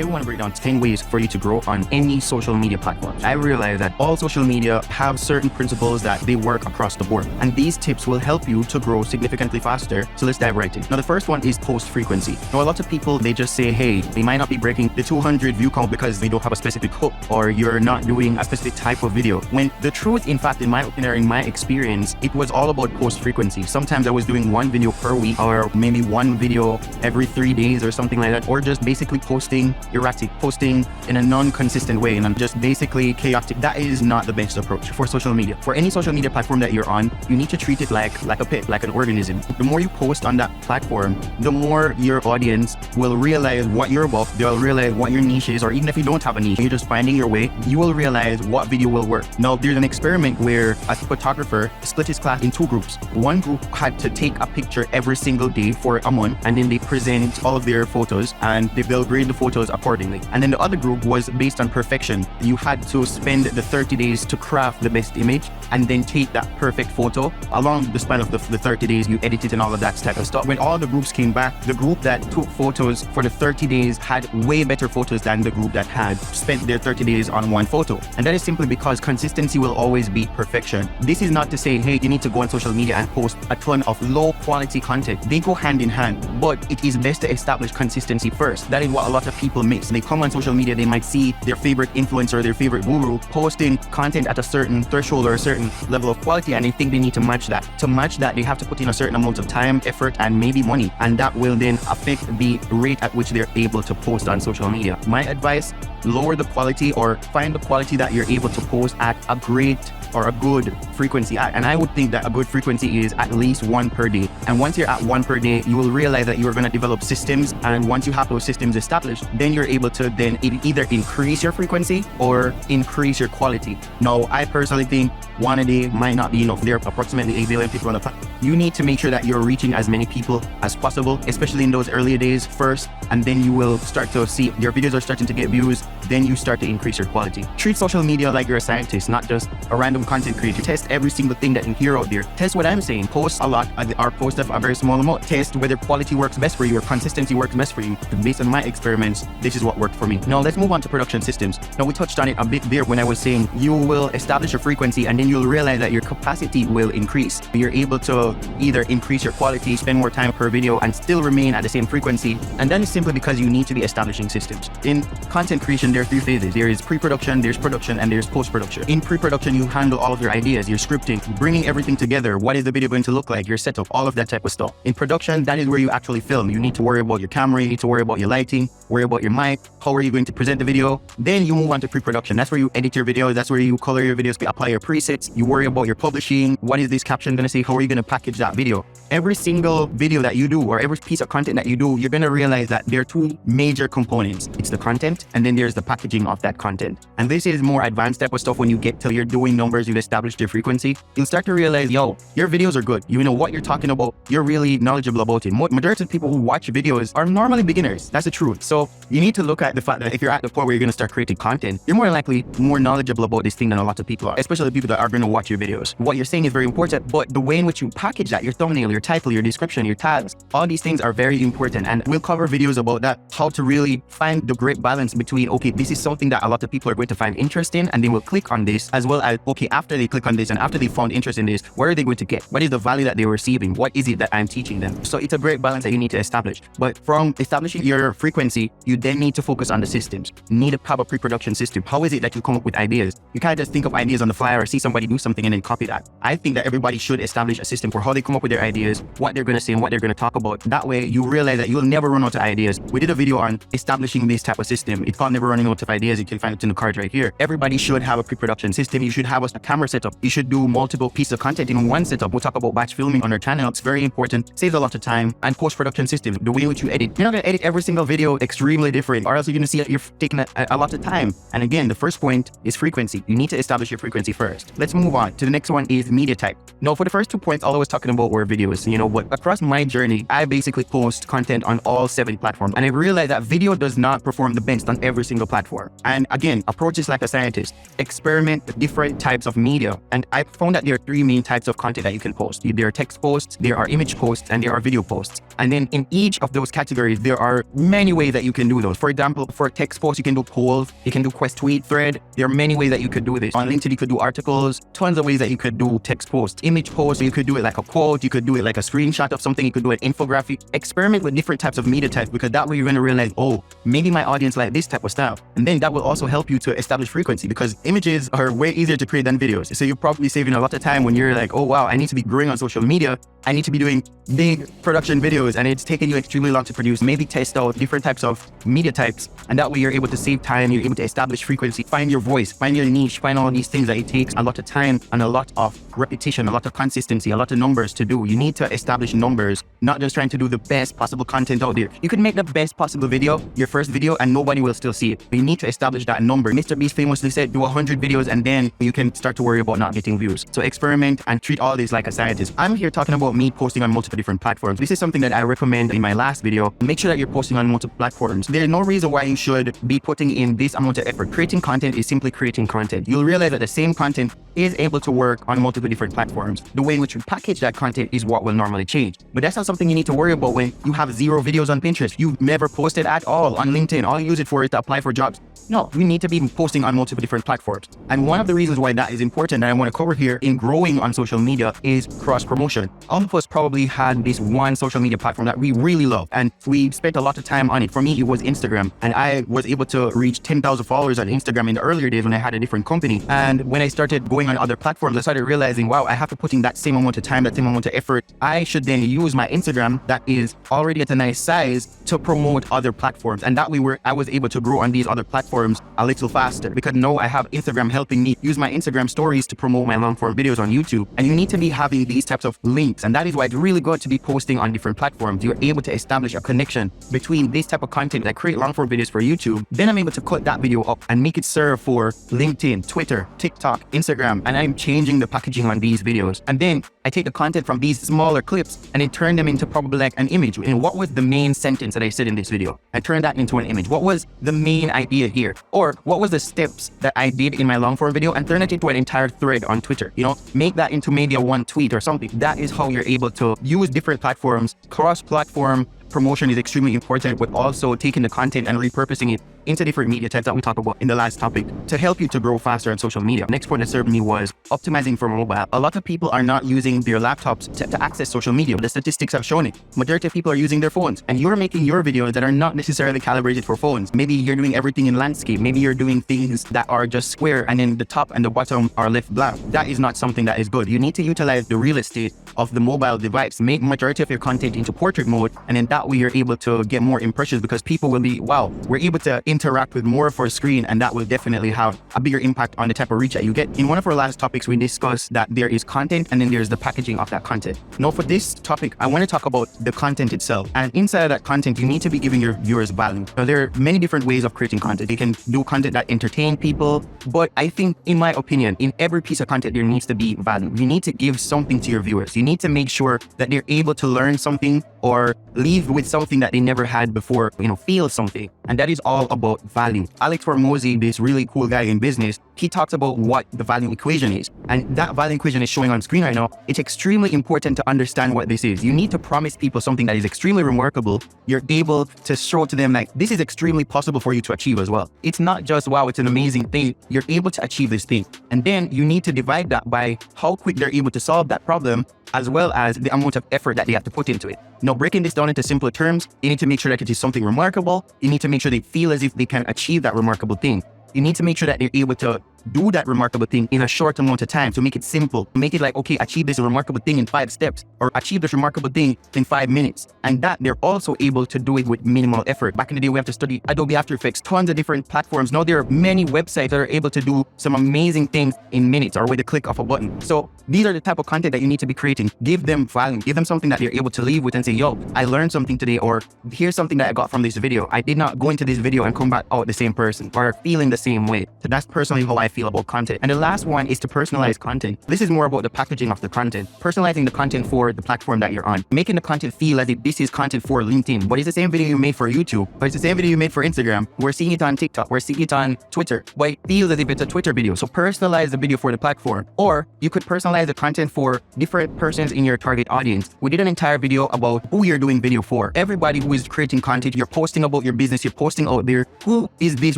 Today we want to break down 10 ways for you to grow on any social media platform. I realize that all social media have certain principles that they work across the board, and these tips will help you to grow significantly faster. So let's dive right in. Now, the first one is post frequency. Now, a lot of people, they just say, hey, they might not be breaking the 200 view count because they don't have a specific hook, or you're not doing a specific type of video. When the truth, in fact, in my opinion, or in my experience, it was all about post frequency. Sometimes I was doing one video per week, or maybe one video every 3 days or something like that, or just basically posting erratic, posting in a non-consistent way, and I'm just basically chaotic. That is not the best approach for social media. For any social media platform that you're on, you need to treat it like a pet, like an organism. The more you post on that platform, the more your audience will realize what you're about. They'll realize what your niche is, or even if you don't have a niche, you're just finding your way, you will realize what video will work. Now, there's an experiment where a photographer split his class in two groups. One group had to take a picture every single day for a month, and then they present all of their photos, and they'll grade the photos accordingly. And then the other group was based on perfection. You had to spend the 30 days to craft the best image, and then take that perfect photo. Along the span of the 30 days, you edit it and all of that type of stuff. When all the groups came back, the group that took photos for the 30 days had way better photos than the group that had spent their 30 days on one photo. And that is simply because consistency will always beat perfection. This is not to say, hey, you need to go on social media and post a ton of low quality content. They go hand in hand, but it is best to establish consistency first. That is what a lot of people miss. They come on social media, they might see their favorite influencer, their favorite guru posting content at a certain threshold or a certain level of quality, and they think they need to match that. To match that, they have to put in a certain amount of time, effort, and maybe money, and that will then affect the rate at which they're able to post on social media. My advice, lower the quality, or find the quality that you're able to post at a great or a good frequency at. And I would think that a good frequency is at least one per day. And once you're at one per day, you will realize that you're going to develop systems. And once you have those systems established, then you're able to then either increase your frequency or increase your quality. Now, I personally think one a day might not be enough. There are approximately 8 billion people on the planet. You need to make sure that you're reaching as many people as possible, especially in those earlier days first, and then you will start to see your videos are starting to get views. Then you start to increase your quality. Treat social media like you're a scientist, not just a random content creator. Test every single thing that you hear out there. Test what I'm saying. Post a lot or post a very small amount. Test whether quality works best for you or consistency works best for you. Based on my experiments, this is what worked for me. Now let's move on to production systems. Now we touched on it a bit there when I was saying you will establish a frequency, and then you'll realize that your capacity will increase. You're able to either increase your quality, spend more time per video, and still remain at the same frequency. And that is simply because you need to be establishing systems. In content creation, there are 3 phases. There is pre-production, there's production, and there's post-production. In pre-production, you handle all of your ideas, your scripting, bringing everything together. What is the video going to look like? Your setup, all of that type of stuff. In production, that is where you actually film. You need to worry about your camera, you need to worry about your lighting, worry about your mic, how are you going to present the video. Then you move on to pre-production. That's where you edit your videos, that's where you color your videos, apply your presets, you worry about your publishing. What is this caption going to say? How are you going to package that video? Every single video that you do, or every piece of content that you do, you're going to realize that there are 2 major components. It's the content, and then there's the packaging of that content. And this is more advanced type of stuff. When you get till you're doing numbers, you've established your frequency, you'll start to realize, yo, your videos are good. You know what you're talking about. You're really knowledgeable about it. Majority of people who watch videos are normally beginners. That's the truth. So you need to look at the fact that if you're at the point where you're going to start creating content, you're more likely more knowledgeable about this thing than a lot of people are, especially the people that are going to watch your videos. What you're saying is very important, but the way in which you package that, your thumbnail, your title, your description, your tags, all these things are very important. And we'll cover videos about that, how to really find the great balance between, okay, this is something that a lot of people are going to find interest in, and they will click on this, as well as, okay, after they click on this and after they found interest in this, what are they going to get? What is the value that they're receiving? What is it that I'm teaching them? So it's a great balance that you need to establish. But from establishing your frequency, you then need to focus on the systems. You need to have a pre-production system. How is it that you come up with ideas? You can't just think of ideas on the fly or see somebody do something and then copy that. I think that everybody should establish a system for how they come up with their ideas, what they're going to say and what they're going to talk about. That way you realize that you'll never run out of ideas. We did a video on establishing this type of system. It's called Never Running Out of Ideas. You can find it in the card right here. Everybody should have a pre-production system. You should have a camera setup. You should do multiple pieces of content in one setup. We'll talk about batch filming on our channel. It's very important. Saves a lot of time. And post-production system, the way in which you edit. You're not going to edit every single video extremely different, or else you're going to see that you're taking a lot of time. And again, the first point is frequency. You need to establish your frequency first. Let's move on to the next one, is media type. Now, for the first 2 points, all I was talking about were videos, but across my journey, I basically post content on all 7 platforms. And I realized that video does not perform the best on every single platform. And again, approach this like a scientist. Experiment different types types of media. And I found that there are three main types of content that you can post. There are text posts, there are image posts, and there are video posts. And then in each of those categories, there are many ways that you can do those. For example, for text posts, you can do polls, you can do quest tweet thread. There are many ways that you could do this. On LinkedIn, you could do articles, tons of ways that you could do text posts. Image posts, you could do it like a quote, you could do it like a screenshot of something, you could do an infographic. Experiment with different types of media types, because that way you're going to realize, oh, maybe my audience like this type of style. And then that will also help you to establish frequency, because images are way easier to create than videos. So you're probably saving a lot of time when you're like, oh wow, I need to be growing on social media. I need to be doing big production videos, and it's taking you extremely long to produce. Maybe test out different types of media types, and that way you're able to save time, you're able to establish frequency, find your voice, find your niche, find all these things that it takes a lot of time and a lot of repetition, a lot of consistency, a lot of numbers to do. You need to establish numbers, not just trying to do the best possible content out there. You can make the best possible video, your first video, and nobody will still see it. But you need to establish that number. Mr. Beast famously said, do 100 videos and then you can start to worry about not getting views. So experiment and treat all this like a scientist. I'm here talking about me posting on multiple different platforms. This is something that I recommend in my last video. Make sure that you're posting on multiple platforms. There's no reason why you should be putting in this amount of effort. Creating content is simply creating content. You'll realize that the same content is able to work on multiple different platforms. The way in which you package that content is what will normally change. But that's not something you need to worry about when you have 0 videos on Pinterest. You've never posted at all on LinkedIn. All you use it for is to apply for jobs. No, you need to be posting on multiple different platforms. And one of the reasons why that is important that I want to cover here in growing on social media is cross promotion. All of us probably had this one social media platform that we really love, and we spent a lot of time on it. For me, it was Instagram, and I was able to reach 10,000 followers on Instagram in the earlier days when I had a different company. And when I started going on other platforms, I started realizing, wow, I have to put in that same amount of time, that same amount of effort. I should then use my Instagram that is already at a nice size to promote other platforms. And that way I was able to grow on these other platforms a little faster, because now I have Instagram helping me use my Instagram stories to promote my long form videos on YouTube. And you need to be having these types of links. And that is why it's really good to be posting on different platforms. You're able to establish a connection between this type of content that create long form videos for YouTube. Then I'm able to cut that video up and make it serve for LinkedIn, Twitter, TikTok, Instagram. And I'm changing the packaging on these videos. And then I take the content from these smaller clips and I turn them into probably like an image. And what was the main sentence that I said in this video? I turned that into an image. What was the main idea here? Or what was the steps that I did in my long form video, and turn it into an entire thread on Twitter? You know, make that into maybe a one tweet or something. That is how you're able to use different platforms. Cross-platform promotion is extremely important, but also taking the content and repurposing it into different media types that we talked about in the last topic to help you to grow faster on social media. Next point that served me was optimizing for mobile. A lot of people are not using their laptops to access social media. The statistics have shown it. Majority of people are using their phones, and you're making your videos that are not necessarily calibrated for phones. Maybe you're doing everything in landscape. Maybe you're doing things that are just square and then the top and the bottom are left blank. That is not something that is good. You need to utilize the real estate of the mobile device. Make majority of your content into portrait mode, and then that way you're able to get more impressions, because people will be, wow, we're able to interact with more of our screen, and that will definitely have a bigger impact on the type of reach that you get. In one of our last topics, we discussed that there is content and then there's the packaging of that content. Now for this topic, I want to talk about the content itself. And inside of that content, you need to be giving your viewers value. Now, there are many different ways of creating content. You can do content that entertain people, but I think, in my opinion, in every piece of content, there needs to be value. You need to give something to your viewers. You need to make sure that they're able to learn something or leave with something that they never had before, feel something. And that is all about value. Alex Hormozi, this really cool guy in business, he talks about what the value equation is. And that value equation is showing on screen right now. It's extremely important to understand what this is. You need to promise people something that is extremely remarkable. You're able to show to them like, this is extremely possible for you to achieve as well. It's not just, wow, it's an amazing thing. You're able to achieve this thing. And then you need to divide that by how quick they're able to solve that problem, as well as the amount of effort that they have to put into it. Now, breaking this down into simpler terms, you need to make sure that it is something remarkable. You need to make sure they feel as if they can achieve that remarkable thing. You need to make sure that they're able to do that remarkable thing in a short amount of time, to make it simple. Make it like, okay, achieve this remarkable thing in 5 steps, or achieve this remarkable thing in 5 minutes. And that they're also able to do it with minimal effort. Back in the day, we have to study Adobe After Effects, tons of different platforms. Now there are many websites that are able to do some amazing things in minutes or with the click of a button. So these are the type of content that you need to be creating. Give them value, give them something that they're able to leave with and say, yo, I learned something today, or here's something that I got from this video. I did not go into this video and come back out the same person or feeling the same way. So that's personally how I feel about content. And the last one is to personalize content. This is more about the packaging of the content, personalizing the content for the platform that you're on, making the content feel as if this is content for LinkedIn, but it's the same video you made for YouTube, but it's the same video you made for Instagram. We're seeing it on TikTok, we're seeing it on Twitter, but it feels as if it's a Twitter video. So personalize the video for the platform. Or you could personalize the content for different persons in your target audience. We did an entire video about who you're doing video for. Everybody who is creating content, you're posting about your business, you're posting out there, who is this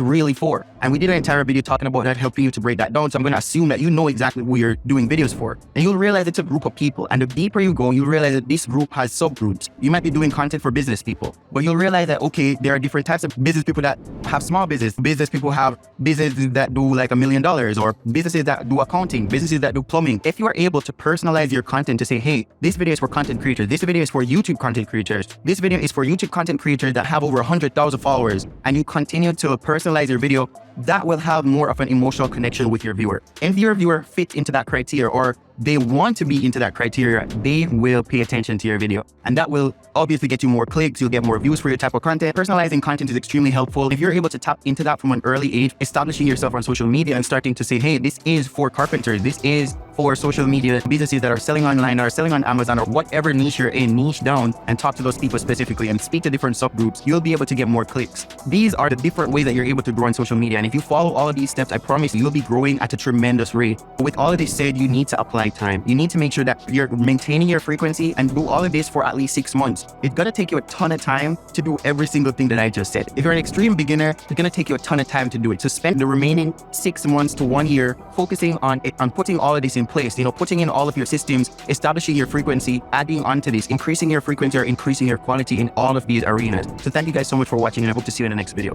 really for? And we did an entire video talking about that, helping you to break that down. So I'm going to assume that you know exactly who you're doing videos for. And you'll realize it's a group of people. And the deeper you go, you realize that this group has subgroups. You might be doing content for business people, but you'll realize that, okay, there are different types of business people that have small business. Business people have businesses that do like $1 million, or businesses that do accounting, businesses that do plumbing. If you are able to personalize your content to say, hey, this video is for content creators, this video is for YouTube content creators, this video is for YouTube content creators that have over 100,000 followers, and you continue to personalize your video, that will have more of an emotional connection with your viewer. If your viewer fits into that criteria, or they want to be into that criteria, they will pay attention to your video. And that will obviously get you more clicks, you'll get more views for your type of content. Personalizing content is extremely helpful. If you're able to tap into that from an early age, establishing yourself on social media and starting to say, hey, this is for carpenters, this is for social media businesses that are selling online or selling on Amazon or whatever niche you're in, niche down and talk to those people specifically and speak to different subgroups, you'll be able to get more clicks. These are the different ways that you're able to grow on social media. And if you follow all of these steps, I promise you'll be growing at a tremendous rate. With all of this said, you need to apply time. You need to make sure that you're maintaining your frequency and do all of this for at least 6 months. It's gonna take you a ton of time to do every single thing that I just said. If you're an extreme beginner, it's gonna take you a ton of time to do it. So spend the remaining 6 months to 1 year focusing on it, on putting all of this in place, putting in all of your systems, establishing your frequency, adding onto this, increasing your frequency or increasing your quality in all of these arenas. So thank you guys so much for watching, and I hope to see you in the next video.